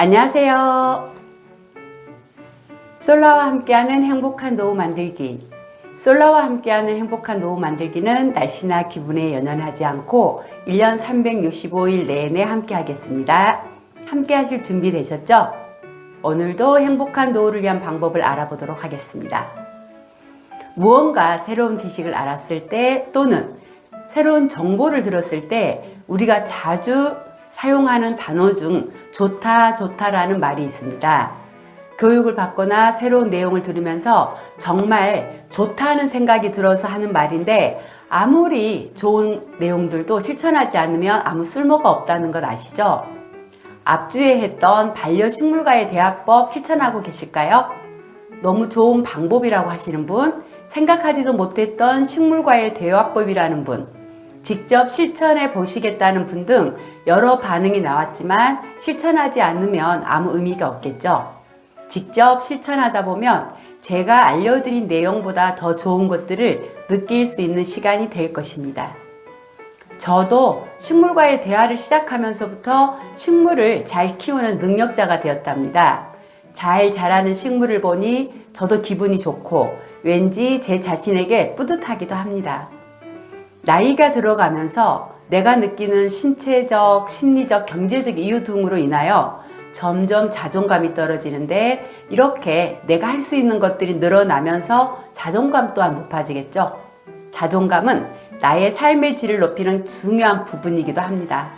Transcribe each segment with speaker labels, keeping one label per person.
Speaker 1: 안녕하세요. 솔라와 함께하는 행복한 노후 만들기. 솔라와 함께하는 행복한 노후 만들기는 날씨나 기분에 연연하지 않고 1년 365일 내내 함께 하겠습니다. 함께 하실 준비 되셨죠? 오늘도 행복한 노후를 위한 방법을 알아보도록 하겠습니다. 무언가 새로운 지식을 알았을 때 또는 새로운 정보를 들었을 때 우리가 자주 사용하는 단어 중 좋다라는 말이 있습니다. 교육을 받거나 새로운 내용을 들으면서 정말 좋다는 생각이 들어서 하는 말인데 아무리 좋은 내용들도 실천하지 않으면 아무 쓸모가 없다는 것 아시죠? 앞주에 했던 반려식물과의 대화법 실천하고 계실까요? 너무 좋은 방법이라고 하시는 분, 생각하지도 못했던 식물과의 대화법이라는 분, 직접 실천해 보시겠다는 분 등 여러 반응이 나왔지만 실천하지 않으면 아무 의미가 없겠죠. 직접 실천하다 보면 제가 알려드린 내용보다 더 좋은 것들을 느낄 수 있는 시간이 될 것입니다. 저도 식물과의 대화를 시작하면서부터 식물을 잘 키우는 능력자가 되었답니다. 잘 자라는 식물을 보니 저도 기분이 좋고 왠지 제 자신에게 뿌듯하기도 합니다. 나이가 들어가면서 내가 느끼는 신체적, 심리적, 경제적 이유 등으로 인하여 점점 자존감이 떨어지는데 이렇게 내가 할 수 있는 것들이 늘어나면서 자존감 또한 높아지겠죠. 자존감은 나의 삶의 질을 높이는 중요한 부분이기도 합니다.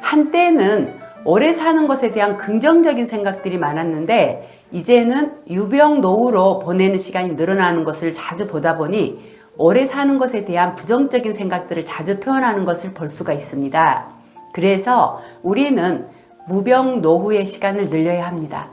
Speaker 1: 한때는 오래 사는 것에 대한 긍정적인 생각들이 많았는데 이제는 유병 노후로 보내는 시간이 늘어나는 것을 자주 보다 보니 오래 사는 것에 대한 부정적인 생각들을 자주 표현하는 것을 볼 수가 있습니다. 그래서 우리는 무병 노후의 시간을 늘려야 합니다.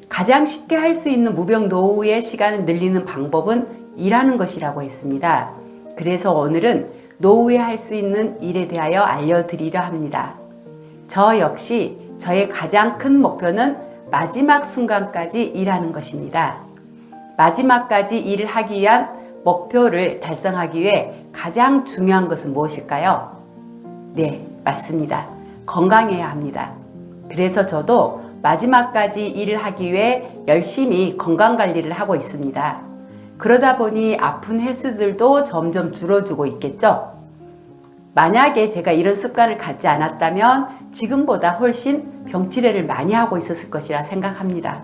Speaker 1: 가장 쉽게 할 수 있는 무병 노후의 시간을 늘리는 방법은 일하는 것이라고 했습니다. 그래서 오늘은 노후에 할 수 있는 일에 대하여 알려드리려 합니다. 저 역시 저의 가장 큰 목표는 마지막 순간까지 일하는 것입니다. 마지막까지 일을 하기 위한 목표를 달성하기 위해 가장 중요한 것은 무엇일까요? 네, 맞습니다. 건강해야 합니다. 그래서 저도 마지막까지 일을 하기 위해 열심히 건강관리를 하고 있습니다. 그러다 보니 아픈 횟수들도 점점 줄어들고 있겠죠? 만약에 제가 이런 습관을 갖지 않았다면 지금보다 훨씬 병치레를 많이 하고 있었을 것이라 생각합니다.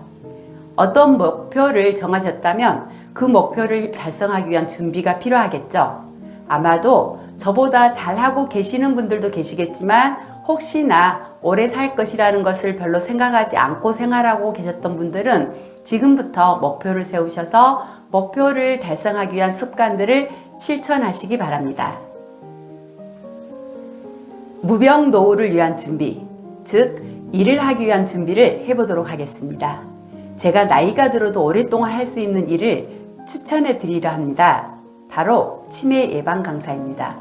Speaker 1: 어떤 목표를 정하셨다면 그 목표를 달성하기 위한 준비가 필요하겠죠. 아마도 저보다 잘하고 계시는 분들도 계시겠지만 혹시나 오래 살 것이라는 것을 별로 생각하지 않고 생활하고 계셨던 분들은 지금부터 목표를 세우셔서 목표를 달성하기 위한 습관들을 실천하시기 바랍니다. 무병 노후를 위한 준비, 즉 일을 하기 위한 준비를 해보도록 하겠습니다. 제가 나이가 들어도 오랫동안 할 수 있는 일을 추천해 드리려 합니다. 바로 치매 예방 강사입니다.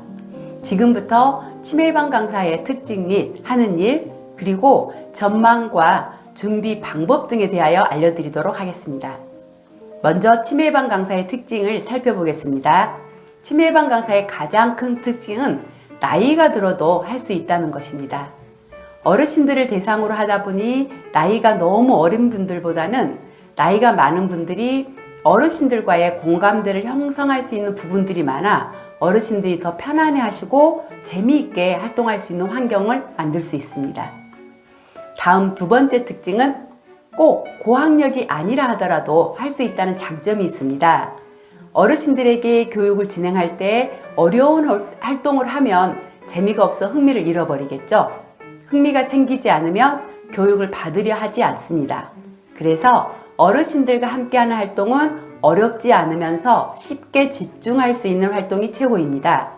Speaker 1: 지금부터 치매 예방 강사의 특징 및 하는 일, 그리고 전망과 준비 방법 등에 대하여 알려드리도록 하겠습니다. 먼저 치매 예방 강사의 특징을 살펴보겠습니다. 치매 예방 강사의 가장 큰 특징은 나이가 들어도 할 수 있다는 것입니다. 어르신들을 대상으로 하다 보니 나이가 너무 어린 분들보다는 나이가 많은 분들이 어르신들과의 공감대를 형성할 수 있는 부분들이 많아 어르신들이 더 편안해 하시고 재미있게 활동할 수 있는 환경을 만들 수 있습니다. 다음 두 번째 특징은 꼭 고학력이 아니라 하더라도 할 수 있다는 장점이 있습니다. 어르신들에게 교육을 진행할 때 어려운 활동을 하면 재미가 없어 흥미를 잃어버리겠죠. 흥미가 생기지 않으면 교육을 받으려 하지 않습니다. 그래서 어르신들과 함께하는 활동은 어렵지 않으면서 쉽게 집중할 수 있는 활동이 최고입니다.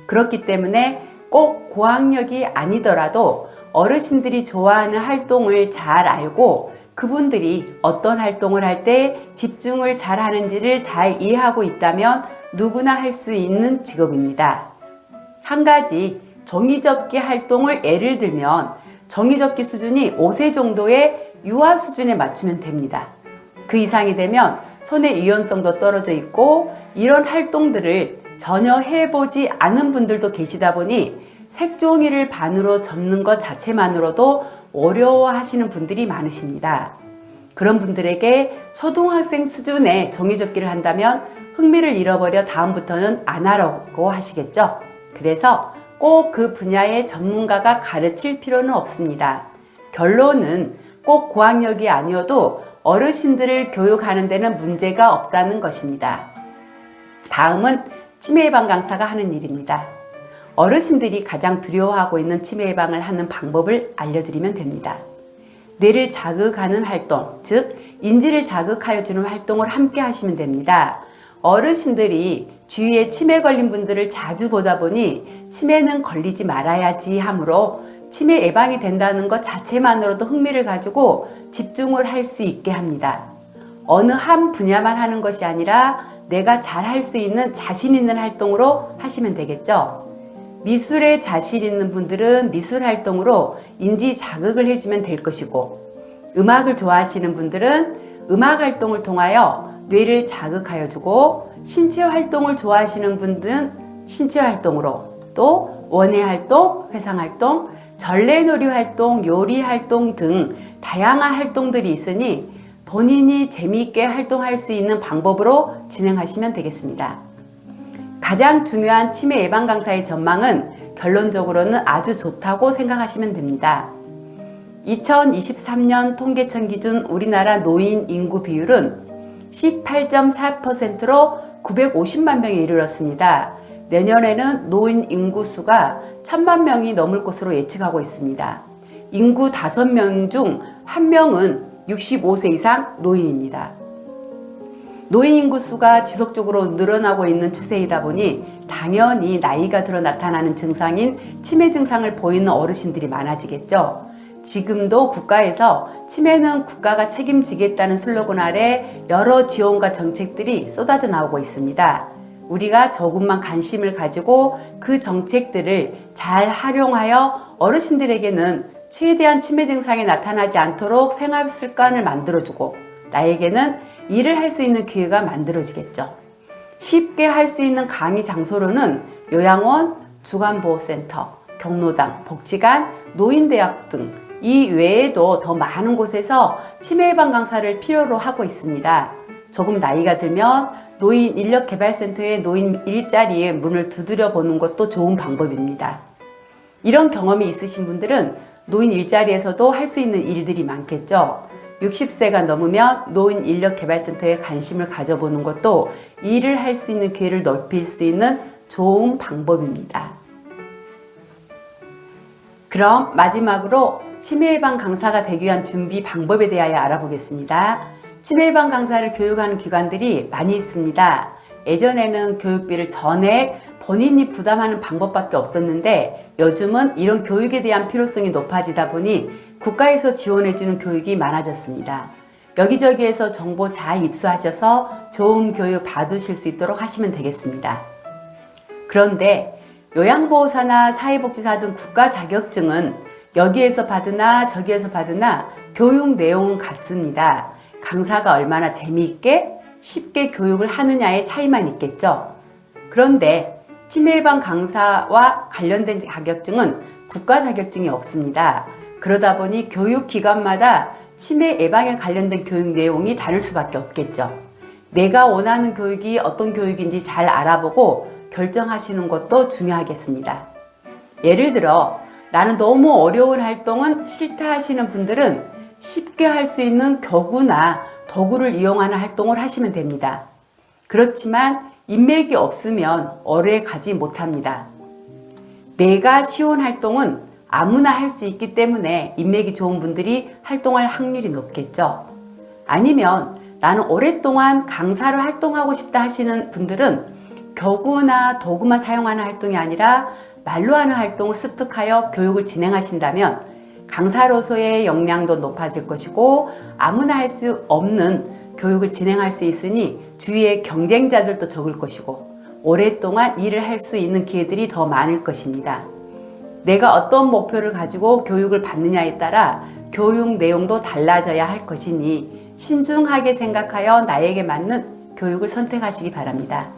Speaker 1: 그렇기 때문에 꼭 고학력이 아니더라도 어르신들이 좋아하는 활동을 잘 알고 그분들이 어떤 활동을 할 때 집중을 잘 하는지를 잘 이해하고 있다면 누구나 할 수 있는 직업입니다. 한 가지 종이접기 활동을 예를 들면 종이접기 수준이 5세 정도의 유아 수준에 맞추면 됩니다. 그 이상이 되면 손의 유연성도 떨어져 있고 이런 활동들을 전혀 해보지 않은 분들도 계시다 보니 색종이를 반으로 접는 것 자체만으로도 어려워하시는 분들이 많으십니다. 그런 분들에게 초등학생 수준의 종이접기를 한다면 흥미를 잃어버려 다음부터는 안 하라고 하시겠죠? 그래서 꼭 그 분야의 전문가가 가르칠 필요는 없습니다. 결론은 꼭 고학력이 아니어도 어르신들을 교육하는 데는 문제가 없다는 것입니다. 다음은 치매 예방 강사가 하는 일입니다. 어르신들이 가장 두려워하고 있는 치매 예방을 하는 방법을 알려드리면 됩니다. 뇌를 자극하는 활동, 즉 인지를 자극하여 주는 활동을 함께 하시면 됩니다. 어르신들이 주위에 치매 걸린 분들을 자주 보다 보니 치매는 걸리지 말아야지 하므로 치매 예방이 된다는 것 자체만으로도 흥미를 가지고 집중을 할 수 있게 합니다. 어느 한 분야만 하는 것이 아니라 내가 잘 할 수 있는 자신 있는 활동으로 하시면 되겠죠. 미술에 자신 있는 분들은 미술 활동으로 인지 자극을 해주면 될 것이고, 음악을 좋아하시는 분들은 음악 활동을 통하여 뇌를 자극하여 주고, 신체 활동을 좋아하시는 분들은 신체 활동으로, 또 원예 활동, 회상 활동, 전래놀이 활동, 요리 활동 등 다양한 활동들이 있으니 본인이 재미있게 활동할 수 있는 방법으로 진행하시면 되겠습니다. 가장 중요한 치매 예방 강사의 전망은 결론적으로는 아주 좋다고 생각하시면 됩니다. 2023년 통계청 기준 우리나라 노인 인구 비율은 18.4%로 950만 명에 이르렀습니다. 내년에는 노인 인구 수가 1000만 명이 넘을 것으로 예측하고 있습니다. 인구 5명 중 1명은 65세 이상 노인입니다. 노인 인구 수가 지속적으로 늘어나고 있는 추세이다 보니 당연히 나이가 들어 나타나는 증상인 치매 증상을 보이는 어르신들이 많아지겠죠. 지금도 국가에서 치매는 국가가 책임지겠다는 슬로건 아래 여러 지원과 정책들이 쏟아져 나오고 있습니다. 우리가 조금만 관심을 가지고 그 정책들을 잘 활용하여 어르신들에게는 최대한 치매 증상이 나타나지 않도록 생활 습관을 만들어주고 나에게는 일을 할 수 있는 기회가 만들어지겠죠. 쉽게 할 수 있는 강의 장소로는 요양원, 주간보호센터, 경로당, 복지관, 노인대학 등 이 외에도 더 많은 곳에서 치매 예방 강사를 필요로 하고 있습니다. 조금 나이가 들면 노인 인력개발센터의 노인 일자리에 문을 두드려 보는 것도 좋은 방법입니다. 이런 경험이 있으신 분들은 노인 일자리에서도 할 수 있는 일들이 많겠죠. 60세가 넘으면 노인 인력개발센터에 관심을 가져보는 것도 일을 할 수 있는 기회를 넓힐 수 있는 좋은 방법입니다. 그럼 마지막으로 치매 예방 강사가 되기 위한 준비 방법에 대하여 알아보겠습니다. 치매 예방 강사를 교육하는 기관들이 많이 있습니다. 예전에는 교육비를 전액 본인이 부담하는 방법밖에 없었는데 요즘은 이런 교육에 대한 필요성이 높아지다 보니 국가에서 지원해주는 교육이 많아졌습니다. 여기저기에서 정보 잘 입수하셔서 좋은 교육 받으실 수 있도록 하시면 되겠습니다. 그런데 요양보호사나 사회복지사 등 국가 자격증은 여기에서 받으나 저기에서 받으나 교육 내용은 같습니다. 강사가 얼마나 재미있게 쉽게 교육을 하느냐의 차이만 있겠죠. 그런데 치매 예방 강사와 관련된 자격증은 국가 자격증이 없습니다. 그러다 보니 교육기관마다 치매 예방에 관련된 교육 내용이 다를 수밖에 없겠죠. 내가 원하는 교육이 어떤 교육인지 잘 알아보고 결정하시는 것도 중요하겠습니다. 예를 들어 나는 너무 어려운 활동은 싫다 하시는 분들은 쉽게 할 수 있는 교구나 도구를 이용하는 활동을 하시면 됩니다. 그렇지만 인맥이 없으면 오래 가지 못합니다. 내가 쉬운 활동은 아무나 할 수 있기 때문에 인맥이 좋은 분들이 활동할 확률이 높겠죠. 아니면 나는 오랫동안 강사로 활동하고 싶다 하시는 분들은 교구나 도구만 사용하는 활동이 아니라 말로 하는 활동을 습득하여 교육을 진행하신다면 강사로서의 역량도 높아질 것이고 아무나 할 수 없는 교육을 진행할 수 있으니 주위에 경쟁자들도 적을 것이고 오랫동안 일을 할 수 있는 기회들이 더 많을 것입니다. 내가 어떤 목표를 가지고 교육을 받느냐에 따라 교육 내용도 달라져야 할 것이니 신중하게 생각하여 나에게 맞는 교육을 선택하시기 바랍니다.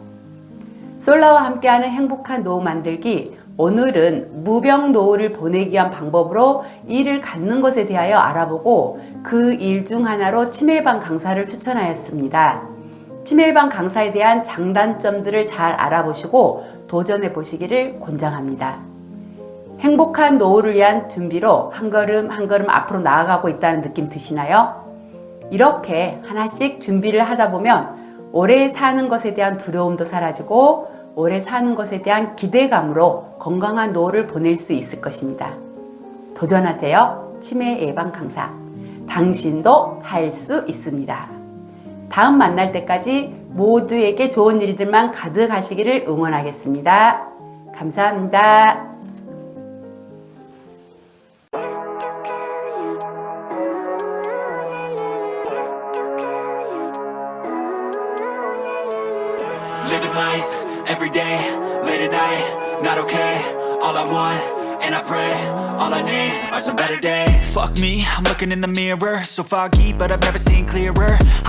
Speaker 1: 솔라와 함께하는 행복한 노후 만들기 오늘은 무병 노후를 보내기 위한 방법으로 일을 갖는 것에 대하여 알아보고 그 일 중 하나로 치매 예방 강사를 추천하였습니다. 치매 예방 강사에 대한 장단점들을 잘 알아보시고 도전해 보시기를 권장합니다. 행복한 노후를 위한 준비로 한 걸음 한 걸음 앞으로 나아가고 있다는 느낌 드시나요? 이렇게 하나씩 준비를 하다 보면 오래 사는 것에 대한 두려움도 사라지고 오래 사는 것에 대한 기대감으로 건강한 노후를 보낼 수 있을 것입니다. 도전하세요. 치매 예방 강사. 당신도 할 수 있습니다. 다음 만날 때까지 모두에게 좋은 일들만 가득하시기를 응원하겠습니다. 감사합니다.
Speaker 2: Living life, every day, late at night, not okay. All I want, and I pray, all I need are some better days. Fuck me, I'm looking in the mirror, so foggy, but I've never seen clearer.